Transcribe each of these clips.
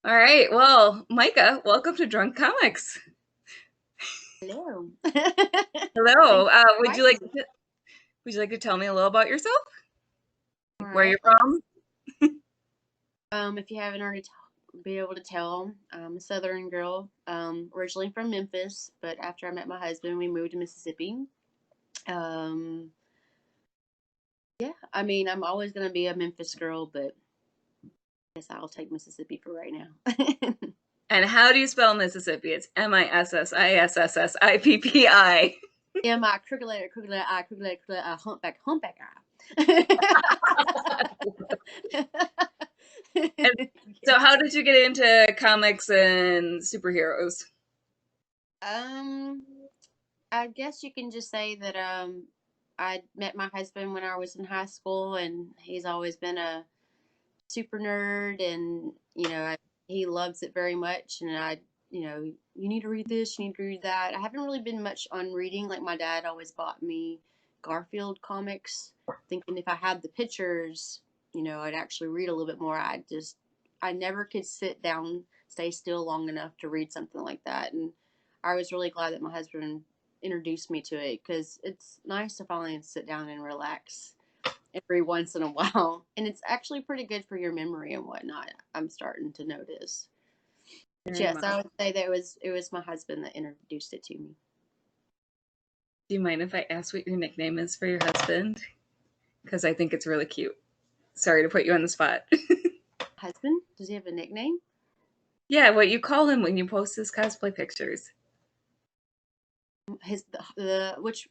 All right. Well, Micah, welcome to Drunk Comics. Hello. Hello. Thank you for Would you inviting like me. to, would you like to tell me a little about yourself? All Where right. you're from? If you haven't already been able to tell, I'm a Southern girl, originally from Memphis, but after I met my husband, we moved to Mississippi. Um, yeah, I mean, I'm always gonna be a Memphis girl, but I guess I'll take Mississippi for right now. And how do you spell Mississippi? It's Mississippi. Am I crooked letter, humpback eye? And so, how did you get into comics and superheroes? um, I guess you can just say that I met my husband when I was in high school, and he's always been a super nerd, and he loves it very much. And you need to read this, you need to read that. I haven't really been much on reading. Like my dad always bought me Garfield comics, thinking if I had the pictures, I'd actually read a little bit more. I never could sit down, stay still long enough to read something like that, and I was really glad that my husband introduced me to it because it's nice to finally sit down and relax every once in a while. And it's actually pretty good for your memory and whatnot. I'm starting to notice. But Very yes, much. I would say that it was my husband that introduced it to me. Do you mind if I ask what your nickname is for your husband? Because I think it's really cute. Sorry to put you on the spot. Husband? Does he have a nickname? Yeah, what you call him when you post his cosplay pictures. His the which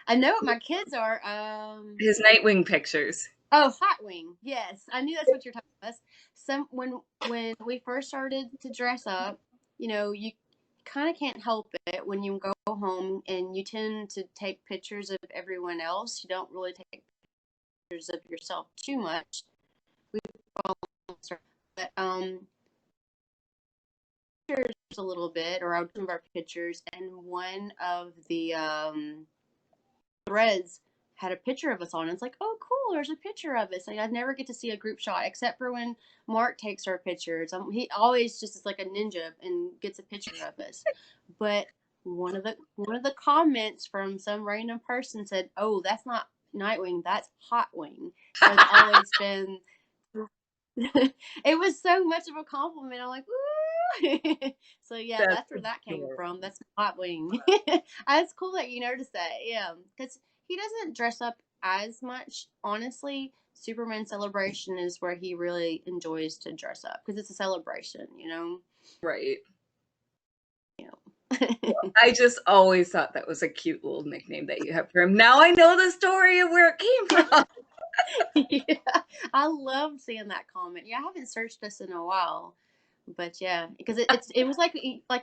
I know what my kids are. His Nightwing pictures. Oh, Hot Wing. Yes, I knew that's what you're talking about. Some when we first started to dress up, you kind of can't help it when you go home and you tend to take pictures of everyone else. You don't really take pictures of yourself too much. We but pictures a little bit, or some of our pictures, and one of the threads had a picture of us on. It's like, oh, cool, there's a picture of us. Like, I never get to see a group shot except for when Mark takes our pictures. He always just is like a ninja and gets a picture of us. But one of the comments from some random person said, "Oh, that's not Nightwing, that's Hot Wing." So it's always been. It was so much of a compliment. I'm like, ooh. So yeah, That's that's where that came adorable. from. That's Hot Wing. It's cool that you noticed that. Yeah, because he doesn't dress up as much. Honestly, Superman Celebration is where he really enjoys to dress up because it's a celebration. Right. Yeah. I just always thought that was a cute little nickname that you have for him. Now I know the story of where it came from. Yeah, I love seeing that comment. Yeah, I haven't searched this in a while, but yeah, because it was like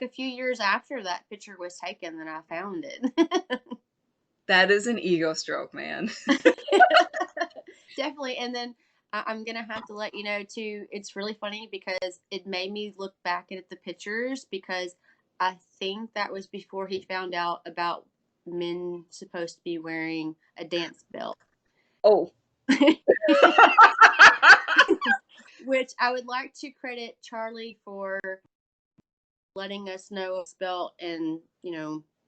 a few years after that picture was taken that I found it. That is an ego stroke, man. Definitely. And then I'm gonna have to let you know too. It's really funny because it made me look back at the pictures because I think that was before he found out about men supposed to be wearing a dance belt. Oh. Which I would like to credit Charlie for letting us know it's belt and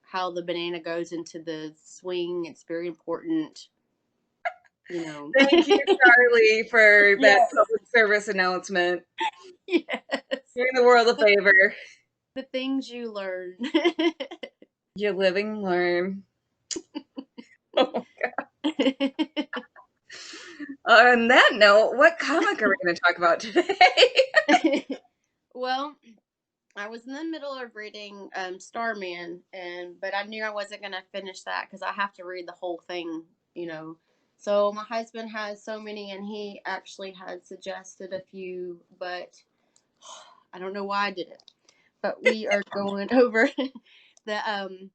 how the banana goes into the swing. It's very important. Thank you, Charlie, for that Yes. public service announcement. Yes. Doing the world a favor. The things you learn. You live and learn. Oh. On that note, what comic are we going to talk about today? Well, I was in the middle of reading Starman, but I knew I wasn't gonna finish that because I have to read the whole thing. So my husband has so many, and he actually had suggested a few, but I don't know why I did it. But we are going over the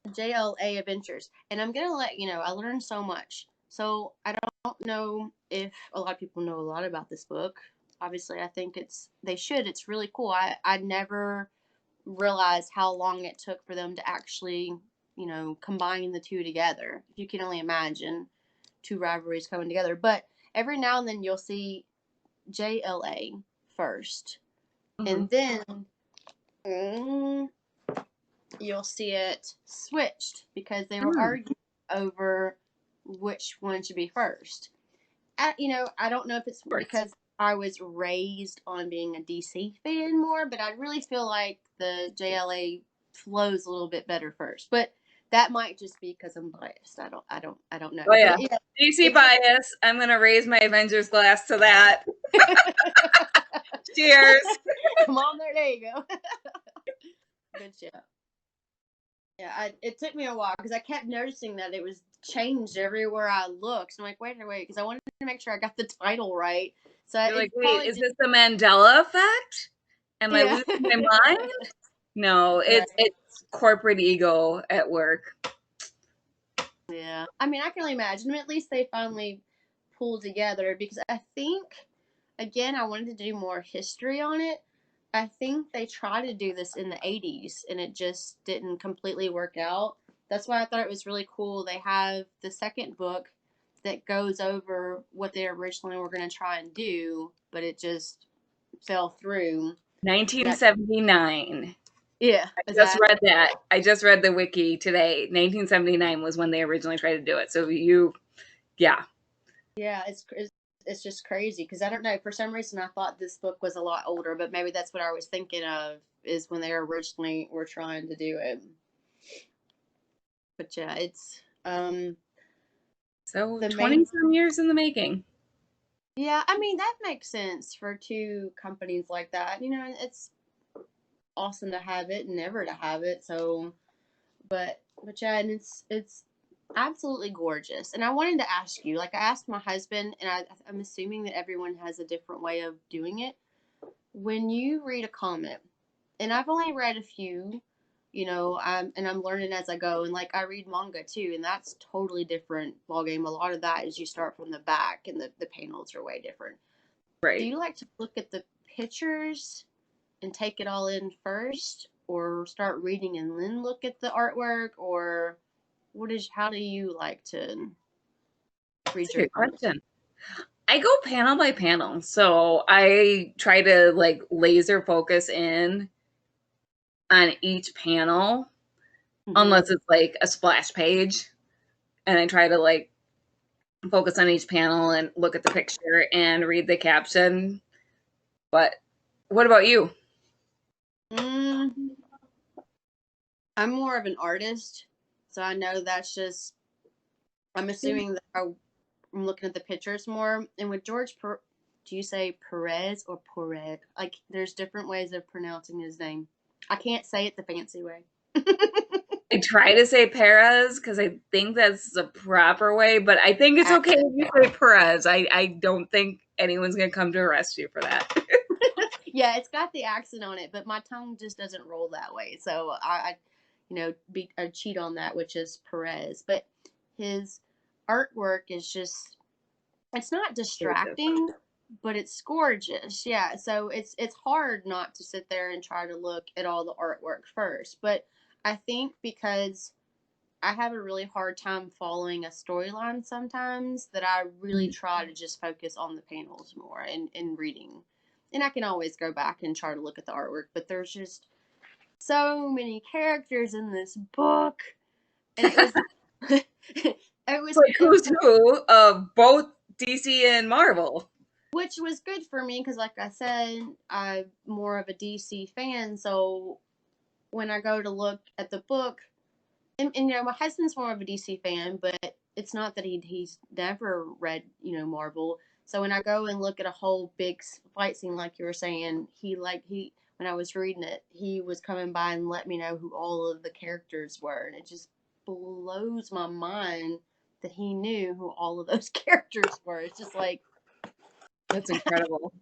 JLA Adventures, and I'm gonna let you know I learned so much. So I don't know if a lot of people know a lot about this book. Obviously, I think they should. It's really cool. I never realized how long it took for them to actually combine the two together. If you can only imagine two rivalries coming together, but every now and then you'll see JLA first, Mm-hmm. and then mm, you'll see it switched because they were Mm, arguing over which one should be first. I don't know if it's of course. because I was raised on being a DC fan more, but I really feel like the JLA flows a little bit better first. But that might just be because I'm biased. I don't know. Oh But yeah. yeah, DC it took. bias. I'm gonna raise my Avengers glass to that. Cheers. Come on there you go. But yeah. Yeah, it took me a while because I kept noticing that it was changed everywhere I looked. So I'm like, wait, because I wanted to make sure I got the title right. So You're like, it wait, probably is just this the Mandela effect? Am I yeah, losing my mind? No, right. it's corporate ego at work. Yeah, I mean, I can only imagine. At least they finally pulled together because I think, again, I wanted to do more history on it. I think they tried to do this in the 80s and it just didn't completely work out. That's why I thought it was really cool. They have the second book that goes over what they originally were going to try and do, but it just fell through. That 1979. yeah, I is just that read that. I just read the wiki today. 1979 was when they originally tried to do it. So yeah. yeah, it's just crazy because I don't know. For some reason, I thought this book was a lot older, but maybe that's what I was thinking of is when they originally were trying to do it. But yeah, it's So the 20 main. some years in the making. Yeah, I mean that makes sense for two companies like that. It's awesome to have it and never to have it. So, but yeah, and it's absolutely gorgeous. And I wanted to ask you, like I asked my husband, and I'm assuming that everyone has a different way of doing it. When you read a comic, and I've only read a few, and I'm learning as I go. And like I read manga too, and that's totally different ballgame. A lot of that is you start from the back, and the panels are way different. Do Right. you like to look at the pictures and take it all in first, or start reading and then look at the artwork, or how do you like to That's read a your good comics? question. I go panel by panel. So I try to like laser focus in on each panel, Mm-hmm. unless it's like a splash page. And I try to like focus on each panel and look at the picture and read the caption. But what about you? Mm, I'm more of an artist, so I know that's just. I'm assuming that I'm looking at the pictures more. And with do you say Perez or Perez? Like, there's different ways of pronouncing his name. I can't say it the fancy way. I try to say Perez because I think that's the proper way, but I think it's okay Accent. if you say Perez. I don't think anyone's going to come to arrest you for that. Yeah, it's got the accent on it, but my tongue just doesn't roll that way. So I cheat on that, which is Perez. But his artwork is just it's not Gorgeous. distracting, but it's gorgeous. Yeah, so it's hard not to sit there and try to look at all the artwork first. But I think because I have a really hard time following a storyline sometimes that I really Mhm. try to just focus on the panels more and reading. And I can always go back and try to look at the artwork, but there's just so many characters in this book. And it was it was Like it who's who of both DC and Marvel. which was good for me because like I said, I'm more of a DC fan, so when I go to look at the book, and my husband's more of a DC fan, but it's not that he's never read Marvel. So when I go and look at a whole big fight scene, like you were saying, he when I was reading it, he was coming by and let me know who all of the characters were, and it just blows my mind that he knew who all of those characters were. It's just like, That's incredible.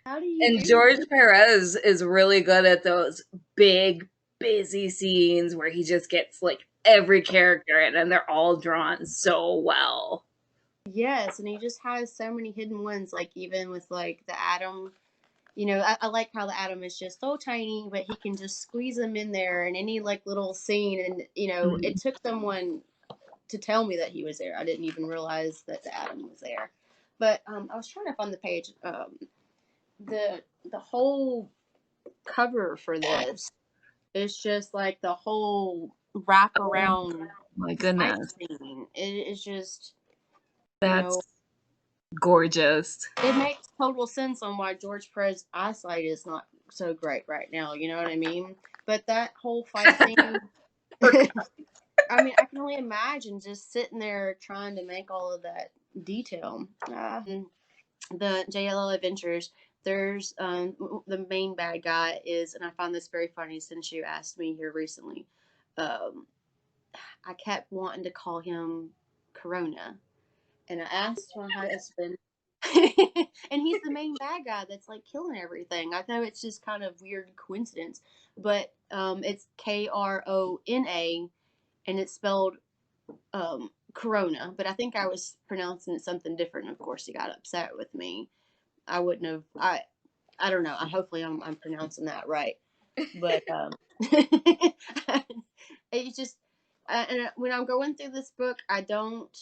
how do you And do George this? Perez is really good at those big, busy scenes where he just gets like every character in and they're all drawn so well. Yes, and he just has so many hidden ones. Like even with like the Atom. I like how the Atom is just so tiny, but he can just squeeze him in there in any like little scene. And it Mhm. took someone to tell me that he was there. I didn't even realize that the Atom was there. But I was trying to find the page. The whole cover for this is just like the whole Oh wraparound my fight goodness. scene. It is just, you That's know, gorgeous. it makes total sense on why George Perez's eyesight is not so great right now. You know what I mean? But that whole fight scene, I mean, I can only imagine just sitting there trying to make all of that detail. The JLA Adventures, there's the main bad guy is, and I find this very funny since you asked me here recently. Um, I kept wanting to call him Corona, and I asked my husband, and he's the main bad guy that's like killing everything. I know it's just kind of weird coincidence, but it's Krona, and it's spelled Corona. But I think I was pronouncing it something different. Of course, he got upset with me. I wouldn't have. I don't know. Hopefully, I'm pronouncing that right. But it's just, and when I'm going through this book, I don't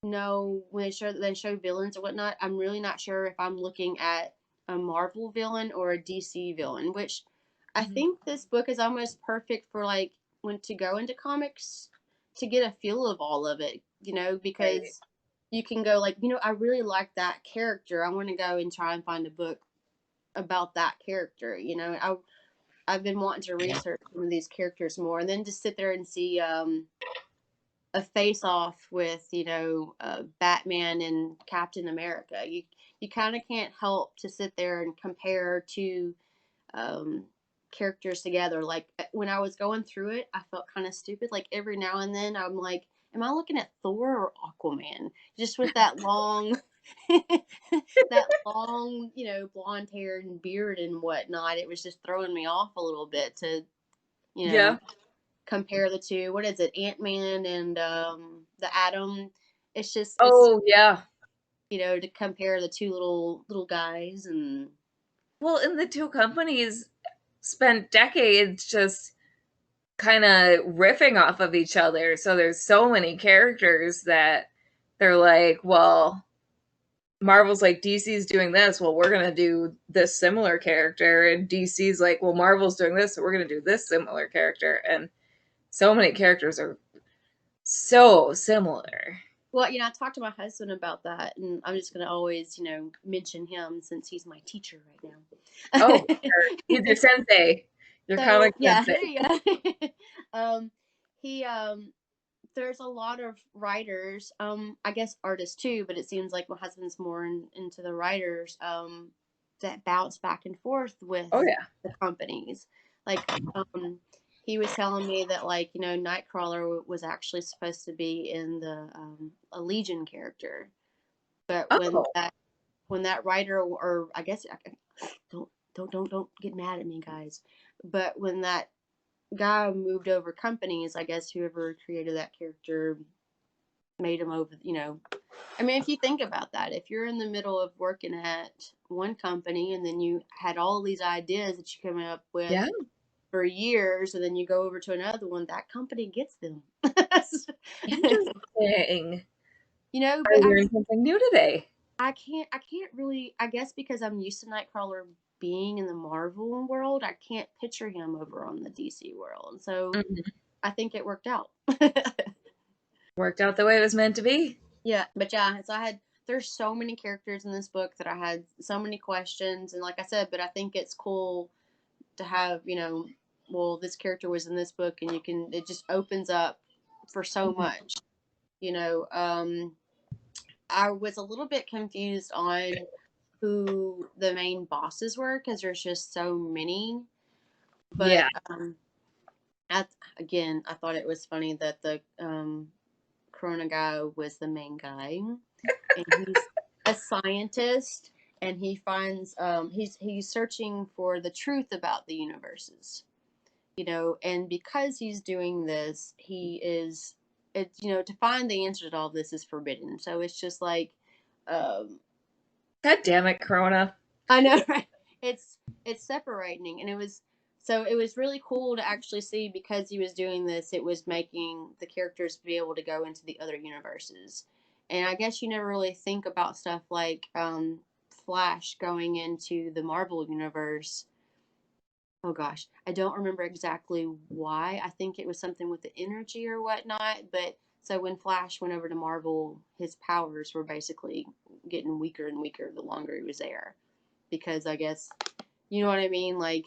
know when they show villains or whatnot. I'm really not sure if I'm looking at a Marvel villain or a DC villain. Which I Mhm. think this book is almost perfect for like when to go into comics to get a feel of all of it. You know, Right. because you can go like, I really like that character. I want to go and try and find a book about that character. I've been wanting to research some of these characters more, and then just sit there and see a face off with Batman and Captain America. You kind of can't help to sit there and compare two um, characters together. Like when I was going through it, I felt kind of stupid. Like every now and then, I'm like, "Am I looking at Thor or Aquaman?" Just with that long, that long, blonde hair and beard and whatnot. It was just throwing me off a little bit to, you Yeah. know, compare the two. What is it, Ant Man and the Atom? It's Oh yeah. to compare the two little guys and Well, and the two companies spent decades just kind of riffing off of each other. So there's so many characters that they're like, well, Marvel's like, DC's doing this, well, we're gonna do this similar character, and DC's like, well, Marvel's doing this, so we're gonna do this similar character, and so many characters are so similar. well, I talked to my husband about that, and I'm just gonna always, mention him since he's my teacher Oh, right sure. He's now. your sensei, your So comic yeah, sensei. there you go. He there's a lot of writers, I guess artists too, but it seems like my husband's more into the writers, that bounce back and forth with Oh yeah. the companies. Like, he was telling me that, like, Nightcrawler was actually supposed to be in the a Legion character, but when Oh, that writer, or I guess, don't get mad at me, guys, but when that guy moved over companies, I guess whoever created that character made him over, I mean, if you think about that, if you're in the middle of working at one company and then you had all these ideas that you come up with yeah. for years, and then you go over to another one, that company gets them. Interesting. I But learned something new today. I can't really, I guess because I'm used to Nightcrawler being in the Marvel world, I can't picture him over on the DC world. So Mhm. I think it worked out. Worked out the way it was meant to be. Yeah, but yeah, so there's so many characters in this book that I had so many questions, and like I said, but I think it's cool to have, well, this character was in this book, and it just opens up for so Mhm. much. You know, I was a little bit confused on who the main bosses were because there's just so many. But Yeah. again, I thought it was funny that the Corona guy was the main guy, and he's a scientist, and he finds he's searching for the truth about the universes, and because he's doing this, he is it to find the answer to all this is forbidden. So it's just like, um God damn it, Corona. I know, right? It's separating, and it was really cool to actually see, because he was doing this, it was making the characters be able to go into the other universes, And I guess you never really think about stuff like Flash going into the Marvel universe. Oh gosh, I don't remember exactly why. I think it was something with the energy or whatnot. But so when Flash went over to Marvel, his powers were basically getting weaker and weaker the longer he was there. Because I guess, you know what I mean? Like,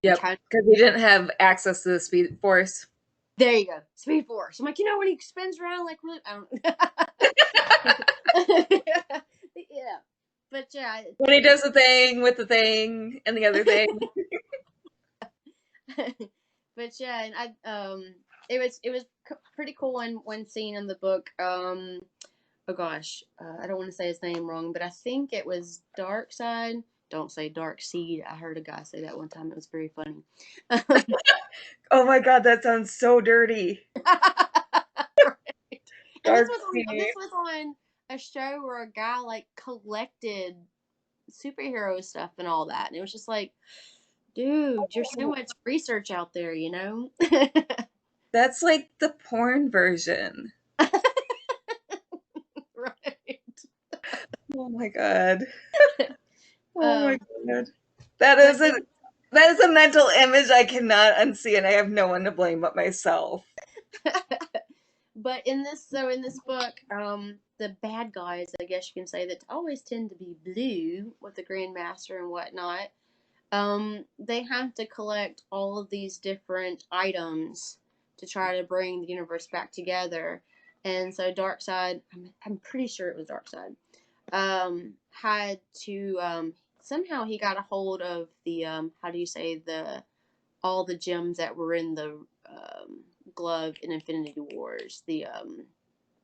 they Yep, tried. because he didn't have access to the Speed Force. There you go, Speed Force. I'm like, when he spins around, like, really? I don't. Yeah. But yeah, When he does the thing with the thing and the other thing. but yeah, and it was pretty cool one scene in the book. Oh gosh, I don't want to say his name wrong, but I think it was Dark Side. Don't say Dark Seed. I heard a guy say that one time. It was very funny. Oh my god, that sounds so dirty. Right. And Dark this Sea. was on a show where a guy like collected superhero stuff and all that, and it was just like, dude, there's so much research out there, you know. That's like the porn version. Right. Oh my god. Oh my Um, god. That but is a that is a mental image I cannot unsee, and I have no one to blame but myself. but in this book, the bad guys, I guess you can say, that always tend to be blue with the Grand Master and whatnot. They have to collect all of these different items to try to bring the universe back together. And so Darkseid, I'm pretty sure it was Darkseid, had to somehow he got a hold of the how do you say, the all the gems that were in the glove in Infinity Wars, the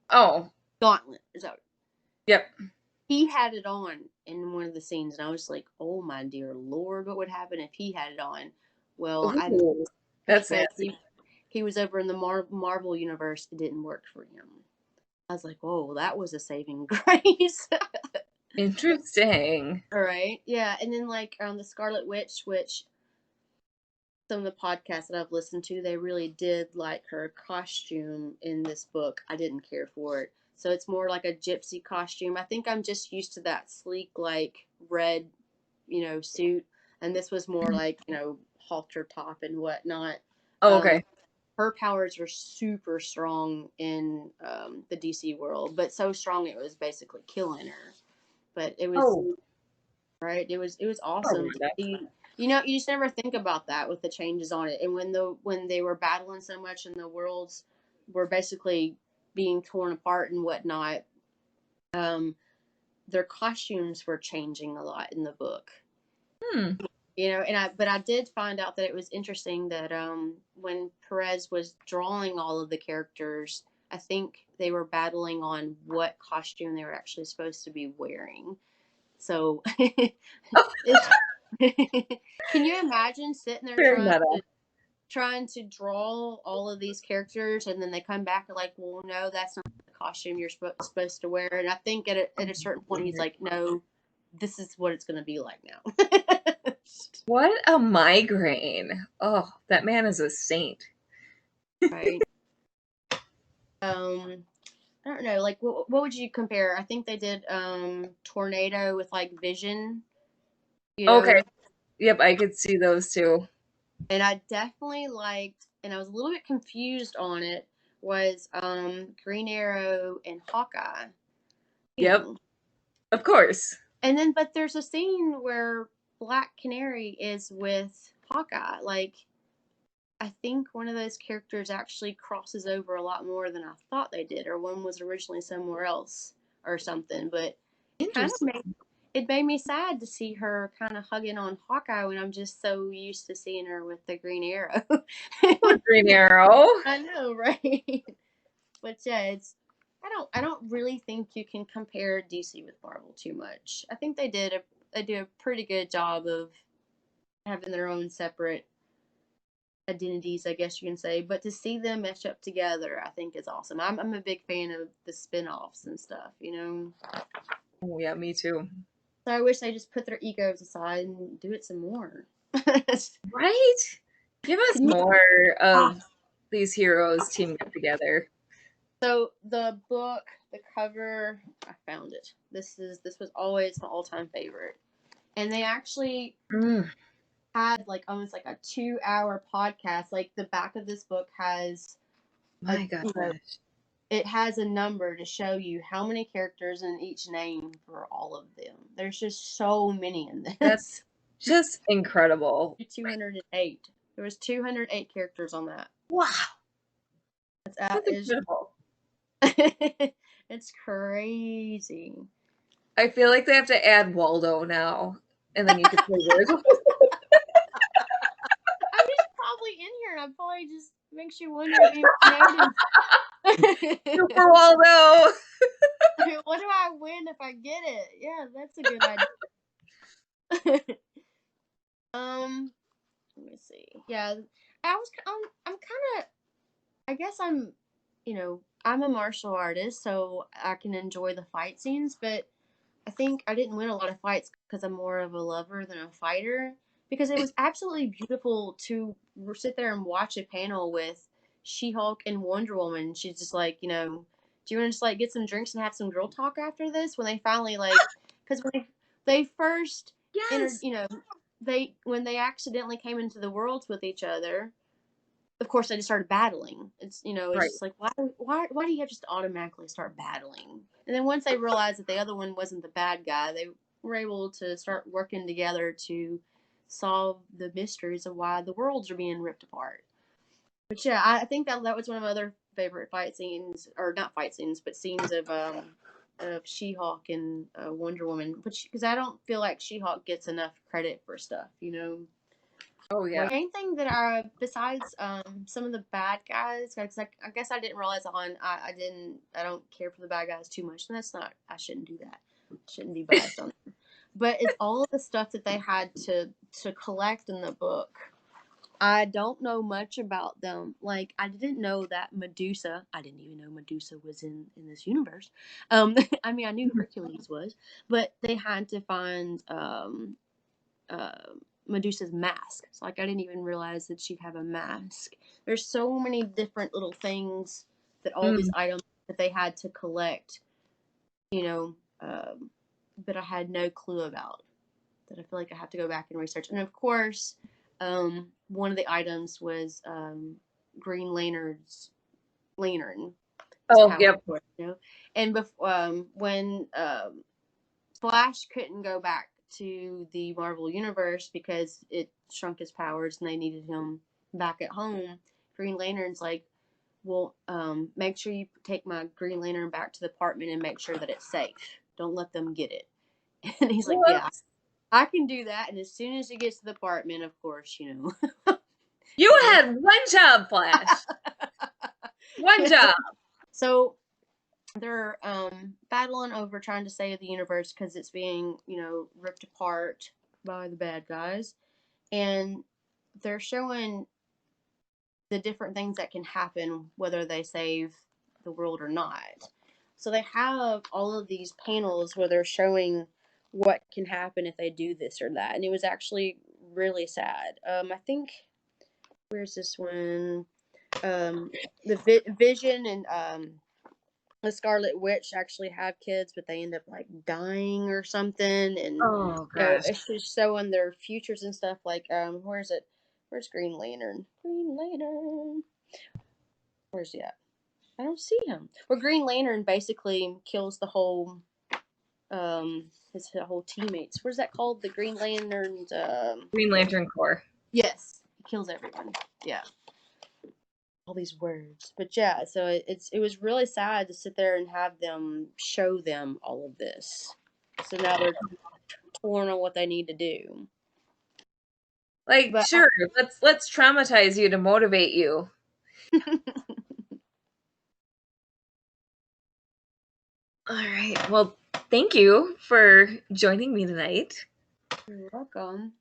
Oh, gauntlet. Is that, yep. he had it on in one of the scenes, and I was like, "Oh my dear lord, what would happen if he had it on?" Well, I Ooh, that's because nasty. he was over in the Marvel universe, it didn't work for him. I was like, "Whoa, that was a saving grace." Interesting. All right, yeah, and then like the Scarlet Witch, which some of the podcasts that I've listened to, they really did like her costume in this book. I didn't care for it. So it's more like a gypsy costume. I think I'm just used to that sleek, like red, suit. And this was more like, halter top and whatnot. Oh, Um, okay. her powers were super strong in the DC world, but so strong it was basically killing her. But it was Oh, right. It was oh, awesome to Rhonda. see. You just never think about that with the changes on it. And when they were battling so much and the worlds were basically being torn apart and whatnot, um, their costumes were changing a lot in the book. Hmm. But I did find out that it was interesting that when Perez was drawing all of the characters, I think they were battling on what costume they were actually supposed to be wearing. So it's can you imagine sitting there Very trying meta. to draw all of these characters, and then they come back and like, well, no, that's not the costume you're supposed to wear. And I think at a certain point he's like, no, this is what it's going to be like now. What a migraine. Oh, that man is a saint. Right. um I don't know, like what would you compare? I think they did Tornado with like Vision, you know. Okay. Yep, I could see those two. And I definitely liked, and I was a little bit confused on it, was Green Arrow and Hawkeye, you Yep, know. of course. And then but there's a scene where Black Canary is with Hawkeye. Like, I think one of those characters actually crosses over a lot more than I thought they did, or one was originally somewhere else or something. But it kind of Interesting. made me sad to see her kind of hugging on Hawkeye when I'm just so used to seeing her with the Green Arrow. Poor Green Arrow. I know, right? But yeah, I don't really think you can compare DC with Marvel too much. I think they do a pretty good job of having their own separate identities, I guess you can say. But to see them mesh up together, I think is awesome. I'm a big fan of the spin-offs and stuff. Oh, yeah, me too. So I wish they just put their egos aside and do it some more. Right? Give us Can you? more Ah, of these heroes teaming up together. So the book, the cover, I found it. This was always my all time favorite. And they actually Mm, had like almost like a 2 hour podcast. Like the back of this book has a my you know gosh. it has a number to show you how many characters in each name for all of them. There's just so many in this. That's just incredible. 208. There was 208 characters on that. Wow. That That's is incredible. it's crazy. I feel like they have to add Waldo now, and then you could play Virgil. I mean, he's probably in here, and I probably just makes you wonder if he noticed. Super Waldo. What do I win if I get it? Yeah, that's a good idea. Let me see. Yeah, I'm kind of. I guess I'm a martial artist, so I can enjoy the fight scenes, but I think I didn't win a lot of fights because I'm more of a lover than a fighter. Because it was absolutely beautiful to sit there and watch a panel with She-Hulk and Wonder Woman. She's just like, do you want to just like get some drinks and have some girl talk after this? When they finally because when they first entered, Yes. they when they accidentally came into the worlds with each other, of course they just started battling. It's Right. just like why do you have just automatically start battling? And then once they realized that the other one wasn't the bad guy, they were able to start working together to solve the mysteries of why the worlds are being ripped apart. But yeah, I think that was one of my other favorite fight scenes, or not fight scenes, but scenes of She-Hulk and Wonder Woman, which because I don't feel like She-Hulk gets enough credit for stuff. Oh yeah. Like anything that are besides some of the bad guys, like I guess I didn't realize on I don't care for the bad guys too much, and that's not I shouldn't do that. I shouldn't be biased on them. But it's all of the stuff that they had to collect in the book. I don't know much about them. Like I didn't know that Medusa. I didn't even know Medusa was in this universe. I mean I knew Hercules was, but they had to find uh, Medusa's mask. So like I didn't even realize that she'd have a mask. There's so many different little things that all these Mm. items that they had to collect, you know, that I had no clue about. That I feel like I have to go back and research. And of course, one of the items was Green Lantern's lantern, his Oh, power yep. source. And when Flash couldn't go back to the Marvel universe because it shrunk his powers and they needed him back at home. Green Lantern's like, well, make sure you take my Green Lantern back to the apartment and make sure that it's safe. Don't let them get it. And he's like, yeah, What? I can do that. And as soon as he gets to the apartment, of course, You they had one job, Flash. One job. so they're battling over trying to save the universe because it's being ripped apart by the bad guys, and they're showing the different things that can happen whether they save the world or not. So they have all of these panels where they're showing what can happen if they do this or that, and it was actually really sad. I think where's this one? The Vision and the Scarlet Witch actually have kids, but they end up like dying or something, and Oh gosh. it's just showing their futures and stuff. Like, where's it? Where's Green Lantern? Green Lantern. Where's he at? I don't see him. Well, Green Lantern basically kills the whole his whole teammates. What's that called? The Green Lantern. Green Lantern Corps. Yes, he kills everyone. Yeah, all these words. But yeah, so it was really sad to sit there and have them show them all of this. So now they're torn on what they need to do. Like, But sure, let's traumatize you to motivate you. All right. Well, thank you for joining me tonight. you're welcome.